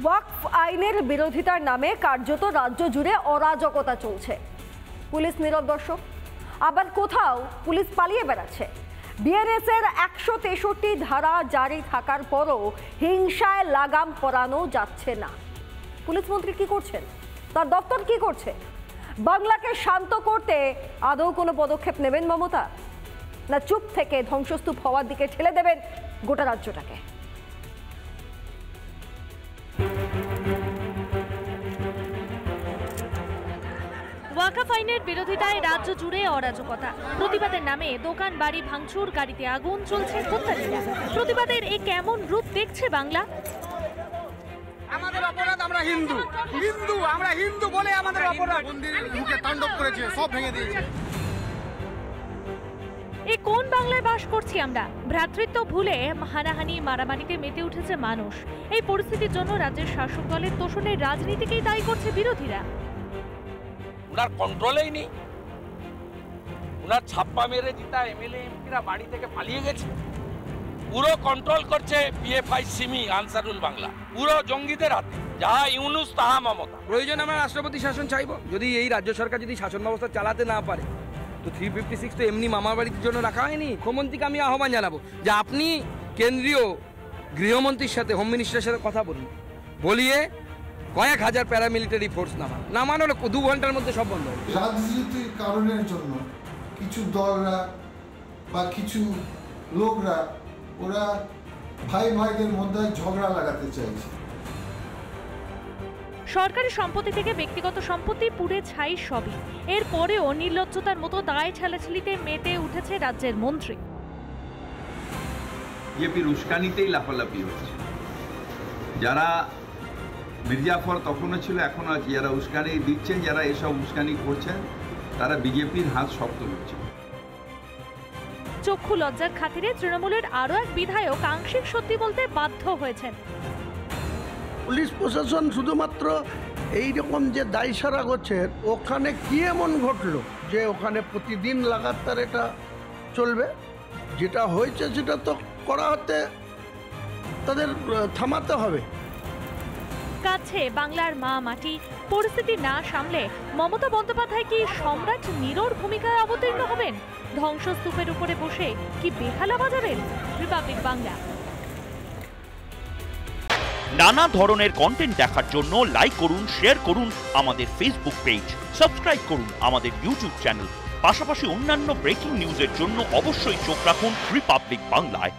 ওয়াকফ আইনের বিরোধিতার নামে কার্যত রাজ্য জুড়ে অরাজকতা চলছে। পুলিশ নীরব দর্শক, আবার কোথাও পুলিশ পালিয়ে বেড়াচ্ছে। বিএনএসের 163 ধারা জারি থাকার পরও হিংসায় লাগাম পরানো যাচ্ছে না। পুলিশ মন্ত্রী কি করছেন? তার দপ্তর কি করছে? বাংলাকে শান্ত করতে আদৌ কোনো পদক্ষেপ নেবেন মমতা, না চুপ থেকে ধ্বংসস্তূপ হওয়ার দিকে ঠেলে দেবেন গোটা রাজ্যটাকে? ওয়াকফ আইনের বিরোধিতায় রাজ্য জুড়ে অরাজকতা। প্রতিবাদের নামে দোকান বাড়ি ভাঙচুর, গাড়িতে আগুন, চলছে হত্যালীলা। প্রতিবাদের এই কেমন রূপ দেখছে বাংলা? আমাদের অপরাধ, আমরা হিন্দু বলে আমাদের অপরাধ। মন্দির মুখে তাণ্ডব করেছে, সব ভেঙে দিয়েছে। এ কোন বাংলায় বাস করছি আমরা? ভ্রাতৃত্ব ভুলে হানাহানি, মারামারিতে মেতে উঠেছে মানুষ। এই পরিস্থিতির জন্য রাজ্যের শাসক দলের তোষণের রাজনীতিকেই দায়ী করছে বিরোধীরা। উনার কন্ট্রোলেই নেই। উনার ছাপ্পা মেরে জিতা এমএলএ এমপিরা বাড়ি থেকে পালিয়ে গেছে। পুরো কন্ট্রোল করছে পিএফআই সিমি, আনসারুল বাংলা, পুরো জঙ্গিদের হাতে। যাহা ইউনুস তাহা মমতা। প্রয়োজন আমরা রাষ্ট্রপতি শাসন চাইবো। যদি এই রাজ্য সরকার যদি শাসন ব্যবস্থা চালাতে না পারে, তো 356 তো এমনি মামা বাড়ির জন্য রাখা হয়নি। মুখ্যমন্ত্রীকে আমি আহ্বান জানাবো যে আপনি কেন্দ্রীয় গৃহমন্ত্রীর সাথে, হোম মিনিস্টারের সাথে কথা বলুন, বলিয়ে কয়েক হাজার প্যারামিলিটারি ফোর্স নামান হলে 2 ঘন্টার মধ্যে সব বন্ধ হবে। রাজনীতির কারণের জন্য কিছু দলরা বা কিছু লোকরা ওরা ভাইদের মধ্যে ঝগড়া লাগাতে চাইছে। সরকারি সম্পত্তি থেকে ব্যক্তিগত সম্পত্তি পুড়ে ছাই সবই। এরপরেও নির্লজ্জতার মতো দায় ছেলাছেলিতে মেতে উঠেছে রাজ্যের মন্ত্রী। বিজেপির উস্কানিতেই লাফালাফি হচ্ছে। যারা মির্জাফর তখনও ছিল, এখনো আছে। যারা উস্কানি দিচ্ছেন, যারা এসব উস্কানি করছেন, তারা বিজেপির হাত শক্ত করছে। চক্ষু লজ্জার খাতিরে তৃণমূলের আরও এক বিধায়ক আংশিক সত্যি বলতে বাধ্য হয়েছেন। পুলিশ প্রশাসন শুধুমাত্র এইরকম যে দায়সারা করছে, ওখানে কি এমন ঘটলো যে ওখানে প্রতিদিন লাগাতার এটা চলবে? যেটা হয়েছে সেটা তো করা হতে তাদের থামাতে হবে। কাছে বাংলার মা মাটি। পরিস্থিতি না সামলে মমতা বন্দ্যোপাধ্যায় কি সম্রাট নীরোর ভূমিকায় অবতীর্ণ হবেন? ধ্বংসস্তূপের উপরে বসে কি বেহালা বাজাবেন? রিপাবলিক বাংলা। নানা ধরনের কন্টেন্ট দেখার জন্য লাইক করুন, শেয়ার করুন আমাদের ফেসবুক পেজ, সাবস্ক্রাইব করুন আমাদের ইউটিউব চ্যানেল। পাশাপাশি অন্যান্য ব্রেকিং নিউজের জন্য অবশ্যই চোখ রাখুন রিপাবলিক বাংলায়।